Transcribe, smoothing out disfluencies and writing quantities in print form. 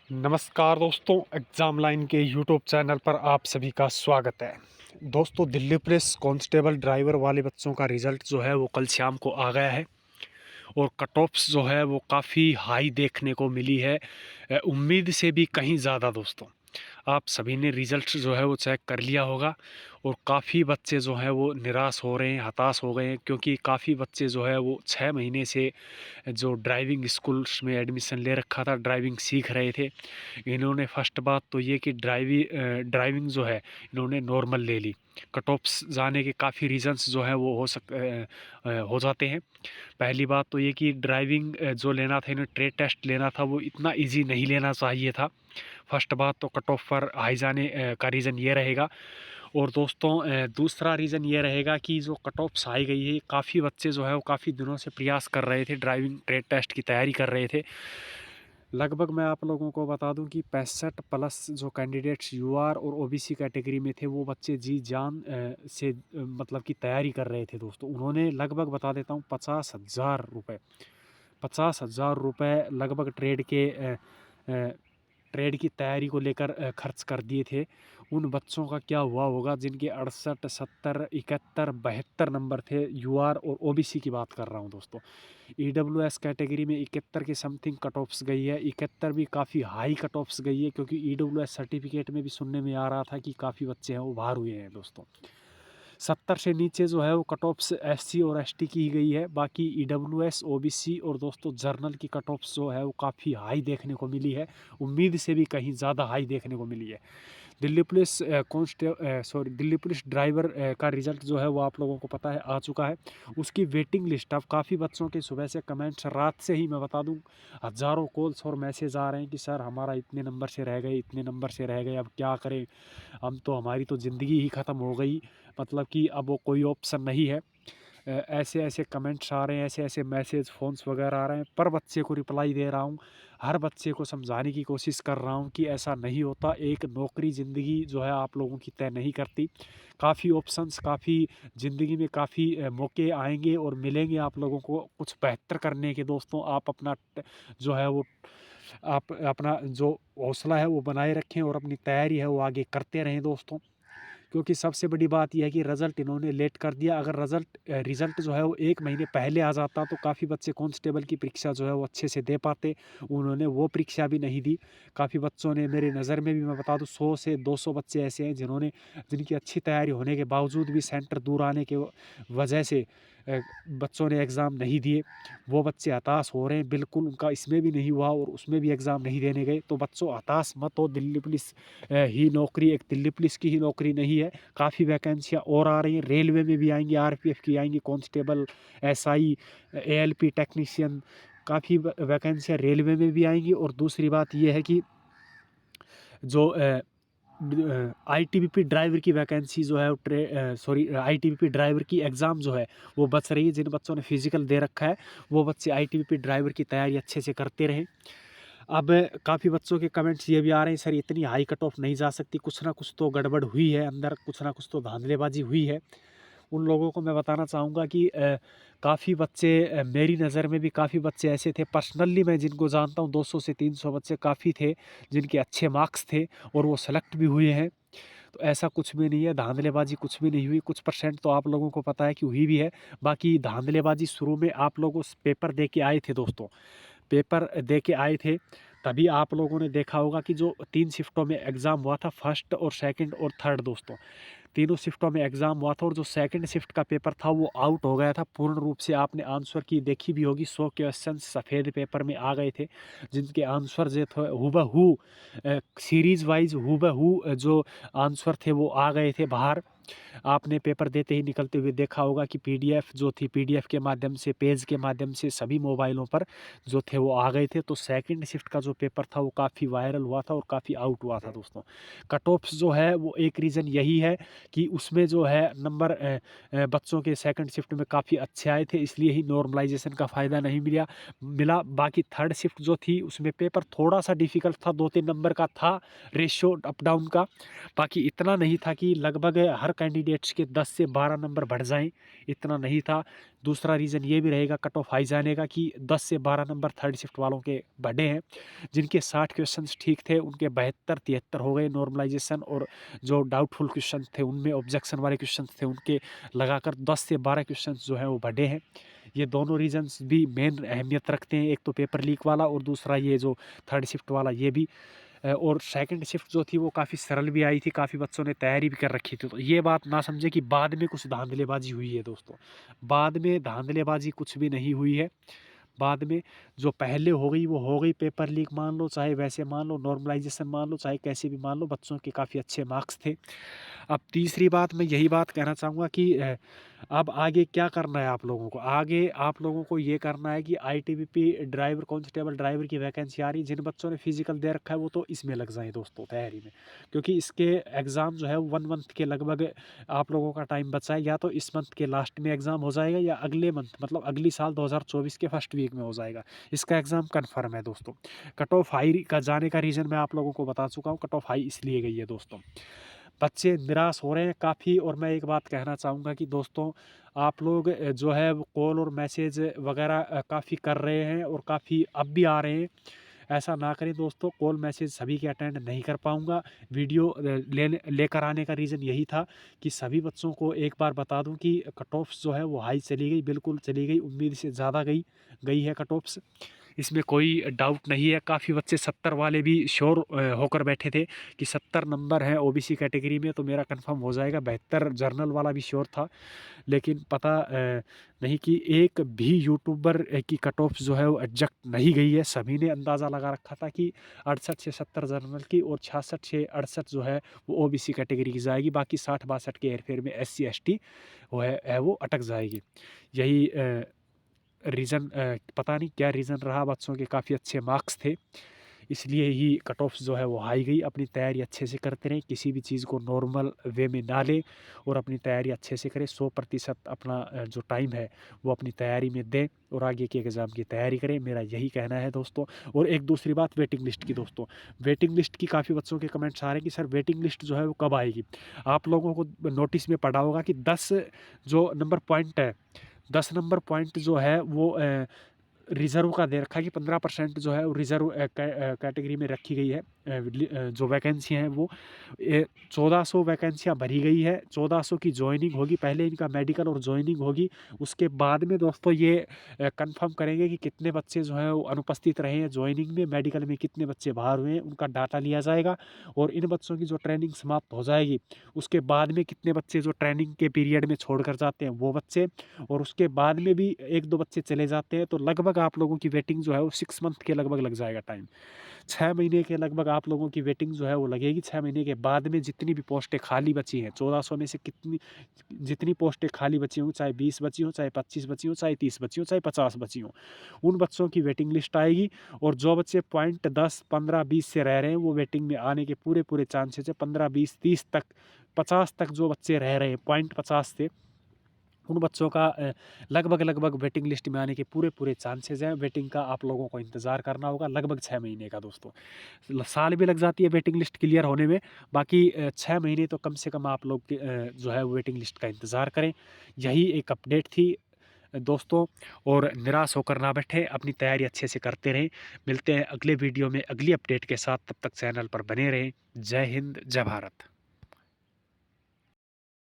नमस्कार दोस्तों, exam line के यूट्यूब चैनल पर आप सभी का स्वागत है। दोस्तों, दिल्ली पुलिस कांस्टेबल ड्राइवर वाले बच्चों का रिज़ल्ट जो है वो कल शाम को आ गया है और कट ऑफ्स जो है वो काफ़ी हाई देखने को मिली है, उम्मीद से भी कहीं ज़्यादा। दोस्तों, आप सभी ने रिज़ल्ट जो है वो चेक कर लिया होगा और काफ़ी बच्चे जो हैं वो निराश हो रहे हैं, हताश हो गए हैं, क्योंकि काफ़ी बच्चे जो है वो 6 महीने से जो ड्राइविंग स्कूल्स में एडमिशन ले रखा था, ड्राइविंग सीख रहे थे। इन्होंने फर्स्ट बात तो ये कि ड्राइविंग जो है इन्होंने नॉर्मल ले ली। कट ऑफ्स जाने के काफ़ी रीज़न्स जो हैं वो हो जाते हैं। पहली बात तो ये कि ड्राइविंग जो लेना था, इन्हें ट्रेड टेस्ट लेना था, वो इतना ईज़ी नहीं लेना चाहिए था। फर्स्ट बात तो कट ऑफ पर हाई जाने का रीज़न ये रहेगा। और दोस्तों, दूसरा रीज़न ये रहेगा कि जो कट ऑफ्स आई गई है, काफ़ी बच्चे जो है वो काफ़ी दिनों से प्रयास कर रहे थे, ड्राइविंग ट्रेड टेस्ट की तैयारी कर रहे थे। लगभग मैं आप लोगों को बता दूं कि 65 प्लस जो कैंडिडेट्स यूआर और ओबीसी कैटेगरी में थे, वो बच्चे जी जान से मतलब कि तैयारी कर रहे थे। दोस्तों, उन्होंने लगभग बता देता हूँ 50,000 रुपये, 50,000 रुपये लगभग ट्रेड की तैयारी को लेकर खर्च कर दिए थे। उन बच्चों का क्या हुआ होगा जिनके 68, 70, 71, 72 नंबर थे। यूआर और ओबीसी की बात कर रहा हूँ दोस्तों। ईडब्ल्यूएस कैटेगरी में 71 के समथिंग कट ऑफ्स गई है। 71 भी काफ़ी हाई कट ऑफ्स गई है, क्योंकि ईडब्ल्यूएस सर्टिफिकेट में भी सुनने में आ रहा था कि काफ़ी बच्चे हैं वो बाहर हुए हैं। दोस्तों, 70 से नीचे जो है वो कट ऑफ्स एससी और एसटी की गई है। बाकी ईडब्ल्यूएस, ओबीसी और दोस्तों जर्नल की कट ऑफ्स जो है वो काफ़ी हाई देखने को मिली है, उम्मीद से भी कहीं ज़्यादा हाई देखने को मिली है। दिल्ली पुलिस ड्राइवर का रिज़ल्ट जो है वो आप लोगों को पता है आ चुका है। उसकी वेटिंग लिस्ट, अब काफ़ी बच्चों के सुबह से कमेंट्स, रात से ही मैं बता दूं हज़ारों कॉल्स और मैसेज आ रहे हैं कि सर हमारा इतने नंबर से रह गए, इतने नंबर से रह गए, अब क्या करें, हम तो हमारी तो ज़िंदगी ही ख़त्म हो गई, मतलब कि अब वो कोई ऑप्शन नहीं है। ऐसे ऐसे कमेंट्स आ रहे हैं, ऐसे ऐसे मैसेज फ़ोन्स वगैरह आ रहे हैं, पर बच्चे को रिप्लाई दे रहा हूँ। हर बच्चे को समझाने की कोशिश कर रहा हूँ कि ऐसा नहीं होता। एक नौकरी ज़िंदगी जो है आप लोगों की तय नहीं करती। काफ़ी ऑप्शंस, काफ़ी ज़िंदगी में काफ़ी मौके आएँगे और मिलेंगे आप लोगों को कुछ बेहतर करने के। दोस्तों, आप अपना जो है वो आप अपना जो हौसला है वो बनाए रखें और अपनी तैयारी है वो आगे करते रहें। दोस्तों, क्योंकि सबसे बड़ी बात यह है कि रिज़ल्ट इन्होंने लेट कर दिया। अगर रिज़ल्ट जो है वो 1 महीने पहले आ जाता तो काफ़ी बच्चे कांस्टेबल की परीक्षा जो है वो अच्छे से दे पाते। उन्होंने वो परीक्षा भी नहीं दी। काफ़ी बच्चों ने, मेरी नज़र में भी मैं बता दूँ, 100 से 200 बच्चे ऐसे हैं जिनकी अच्छी तैयारी होने के बावजूद भी सेंटर दूर आने के वजह से बच्चों ने एग्ज़ाम नहीं दिए। वो बच्चे हताश हो रहे हैं, बिल्कुल उनका इसमें भी नहीं हुआ और उसमें भी एग्ज़ाम नहीं देने गए। तो बच्चों, हताश मत हो। दिल्ली पुलिस ही नौकरी एक दिल्ली पुलिस की ही नौकरी नहीं है, काफ़ी वैकेंसियाँ और आ रही हैं। रेलवे में भी आएँगी, आरपीएफ की आएँगी, कांस्टेबल, एसआई, एएलपी टेक्नीशियन, काफ़ी वैकेंसियाँ रेलवे में भी आएँगी। और दूसरी बात ये है कि जो आईटीबीपी ड्राइवर की वैकेंसी जो है आईटीबीपी ड्राइवर की एग्ज़ाम जो है वो बच रही है। जिन बच्चों ने फिजिकल दे रखा है वो बच्चे आईटीबीपी ड्राइवर की तैयारी अच्छे से करते रहें। अब काफ़ी बच्चों के कमेंट्स ये भी आ रहे हैं, सर इतनी हाई कट ऑफ नहीं जा सकती, कुछ ना कुछ तो गड़बड़ हुई है अंदर, कुछ ना कुछ तो धांधलेबाजी हुई है। उन लोगों को मैं बताना चाहूँगा कि काफ़ी बच्चे, मेरी नज़र में भी काफ़ी बच्चे ऐसे थे, पर्सनली मैं जिनको जानता हूँ 200 से 300 बच्चे काफ़ी थे जिनके अच्छे मार्क्स थे और वो सेलेक्ट भी हुए हैं। तो ऐसा कुछ भी नहीं है, धांधलेबाजी कुछ भी नहीं हुई। कुछ परसेंट तो आप लोगों को पता है कि हुई भी है। बाकी धांधलेबाजी शुरू में आप लोग उस पेपर दे के आए थे। दोस्तों, पेपर दे के आए थे, तभी आप लोगों ने देखा होगा कि जो 3 शिफ्टों में एग्ज़ाम हुआ था, फर्स्ट और सेकंड और थर्ड। दोस्तों, तीनों शिफ्टों में एग्ज़ाम हुआ था और जो सेकंड शिफ्ट का पेपर था वो आउट हो गया था पूर्ण रूप से। आपने आंसर की देखी भी होगी, 100 क्वेश्चन सफ़ेद पेपर में आ गए थे, जिनके आंसर जो थे हूबहू सीरीज़ वाइज़ हूबहू जो आंसर थे वो आ गए थे बाहर। आपने पेपर देते ही निकलते हुए देखा होगा कि पीडीएफ जो थी, पीडीएफ के माध्यम से, पेज के माध्यम से सभी मोबाइलों पर जो थे वो आ गए थे। तो सेकंड शिफ्ट का जो पेपर था वो काफ़ी वायरल हुआ था और काफ़ी आउट हुआ था। दोस्तों, कट ऑफ्स जो है वो एक रीज़न यही है कि उसमें जो है नंबर बच्चों के सेकंड शिफ्ट में काफ़ी अच्छे आए थे, इसलिए ही नॉर्मलाइजेशन का फ़ायदा नहीं मिला। बाकी थर्ड शिफ्ट जो थी उसमें पेपर थोड़ा सा डिफ़िकल्ट था, 2-3 नंबर का था रेशियो अप डाउन का। बाकी इतना नहीं था कि लगभग हर कैंडिडेट्स के 10 से 12 नंबर बढ़ जाएँ, इतना नहीं था। दूसरा रीज़न ये भी रहेगा कट ऑफ हाई जाने का कि 10 से 12 नंबर थर्ड शिफ्ट वालों के बढ़े हैं। जिनके 60 क्वेश्चंस ठीक थे, उनके 72-73 हो गए नॉर्मलाइज़ेशन, और जो डाउटफुल क्वेश्चन थे, उनमें ऑब्जेक्शन वाले क्वेश्चन थे, उनके लगाकर 10 से 12 क्वेश्चंस जो हैं वो बढ़े हैं। ये दोनों रीज़न्स भी मेन अहमियत रखते हैं, एक तो पेपर लीक वाला और दूसरा ये जो थर्ड शिफ्ट वाला ये भी। और सेकंड शिफ्ट जो थी वो काफ़ी सरल भी आई थी, काफ़ी बच्चों ने तैयारी भी कर रखी थी। तो ये बात ना समझे कि बाद में कुछ धांधलेबाज़ी हुई है दोस्तों। बाद में धांधलेबाज़ी कुछ भी नहीं हुई है। बाद में जो पहले हो गई वो हो गई, पेपर लीक मान लो, चाहे वैसे मान लो, नॉर्मलाइज़ेशन मान लो, चाहे कैसे भी मान लो, बच्चों के काफ़ी अच्छे मार्क्स थे। अब तीसरी बात मैं यही बात कहना चाहूँगा कि अब आगे क्या करना है आप लोगों को? आगे आप लोगों को ये करना है कि आईटीबीपी ड्राइवर, कांस्टेबल ड्राइवर की वैकेंसी आ रही है। जिन बच्चों ने फिजिकल दे रखा है वो तो इसमें लग जाएँ दोस्तों तैयारी में, क्योंकि इसके एग्ज़ाम जो है 1 मंथ के लगभग आप लोगों का टाइम बचा है। या तो इस मंथ के लास्ट में एग्ज़ाम हो जाएगा या अगले मंथ, मतलब अगली साल 2024 के फर्स्ट वीक में हो जाएगा। इसका एग्ज़ाम कन्फर्म है दोस्तों। कट ऑफ हाई का जाने का रीज़न मैं आप लोगों को बता चुका हूँ, कट ऑफ हाई इसलिए गई है दोस्तों। बच्चे निराश हो रहे हैं काफ़ी, और मैं एक बात कहना चाहूँगा कि दोस्तों आप लोग जो है वो कॉल और मैसेज वगैरह काफ़ी कर रहे हैं और काफ़ी अब भी आ रहे हैं। ऐसा ना करें दोस्तों, कॉल मैसेज सभी के अटेंड नहीं कर पाऊँगा। वीडियो लेकर आने का रीज़न यही था कि सभी बच्चों को एक बार बता दूँ कि कट ऑफ्स जो है वो हाई चली गई, बिल्कुल चली गई, उम्मीद से ज़्यादा गई गई है कट ऑफ्स। इसमें कोई डाउट नहीं है। काफ़ी बच्चे 70 वाले भी श्योर होकर बैठे थे कि 70 नंबर हैं ओबीसी कैटेगरी में तो मेरा कंफर्म हो जाएगा। 72 जर्नल वाला भी श्योर था। लेकिन पता नहीं कि एक भी यूट्यूबर की कट ऑफ जो है वो एग्जैक्ट नहीं गई है। सभी ने अंदाज़ा लगा रखा था कि 68 से 70 जर्नल की और 66 से 68 जो है वो ओबीसी कैटेगरी की जाएगी। बाकी 60-62 के हेरफेर में एससी एसटी वो अटक जाएगी। यही रीज़न, पता नहीं क्या रीज़न रहा, बच्चों के काफ़ी अच्छे मार्क्स थे, इसलिए ही कट ऑफ्स जो है वो हाई गई। अपनी तैयारी अच्छे से करते रहें, किसी भी चीज़ को नॉर्मल वे में ना लें और अपनी तैयारी अच्छे से करें। 100% अपना जो टाइम है वो अपनी तैयारी में दें और आगे के एग्ज़ाम की तैयारी करें, मेरा यही कहना है दोस्तों। और एक दूसरी बात वेटिंग लिस्ट की दोस्तों, वेटिंग लिस्ट की काफ़ी बच्चों के कमेंट्स आ रहे हैं कि सर वेटिंग लिस्ट जो है वो कब आएगी? आप लोगों को नोटिस में पड़ा होगा कि 10 जो नंबर पॉइंट है, 10 नंबर पॉइंट जो है वो रिज़र्व का दे रखा है कि 15% जो है वो रिज़र्व कैटेगरी में रखी गई है। जो वैकेंसी हैं वो 1400 वैकेंसियाँ भरी गई है। 1400 की जॉइनिंग होगी, पहले इनका मेडिकल और जॉइनिंग होगी। उसके बाद में दोस्तों ये कंफर्म करेंगे कि कितने बच्चे जो हैं वो अनुपस्थित रहे हैं जॉइनिंग में, मेडिकल में कितने बच्चे बाहर हुए हैं, उनका डाटा लिया जाएगा। और इन बच्चों की जो ट्रेनिंग समाप्त हो जाएगी, उसके बाद में कितने बच्चे जो ट्रेनिंग के पीरियड में छोड़ कर जाते हैं वो बच्चे, और उसके बाद में भी 1-2 बच्चे चले जाते हैं, तो लगभग आप लोगों की वेटिंग जो है वो 6 मंथ के लगभग लग जाएगा टाइम। 6 महीने के लगभग आप लोगों की वेटिंग जो है वो लगेगी। 6 महीने के बाद में जितनी भी पोस्टें खाली बची हैं, 1400 में से कितनी जितनी पोस्टें खाली बची हों, चाहे 20 बची हों, चाहे 25 बची हों, चाहे 30 बची हों, चाहे 50 बची हों, उन बच्चों की वेटिंग लिस्ट आएगी। और जो बच्चे पॉइंट 10, 15, 20 से रह रहे हैं वो वेटिंग में आने के पूरे चांसेस है। 15, 20, 30 तक, 50 तक जो बच्चे रह रहे हैं पॉइंट 50 से, उन बच्चों का लगभग वेटिंग लिस्ट में आने के पूरे चांसेस हैं। वेटिंग का आप लोगों को इंतज़ार करना होगा लगभग 6 महीने का दोस्तों। साल भी लग जाती है वेटिंग लिस्ट क्लियर होने में, बाकी 6 महीने तो कम से कम आप लोग जो है वेटिंग लिस्ट का इंतज़ार करें। यही एक अपडेट थी दोस्तों, और निराश होकर ना बैठें, अपनी तैयारी अच्छे से करते रहें। मिलते हैं अगले वीडियो में अगली अपडेट के साथ, तब तक चैनल पर बने रहें। जय हिंद, जय भारत।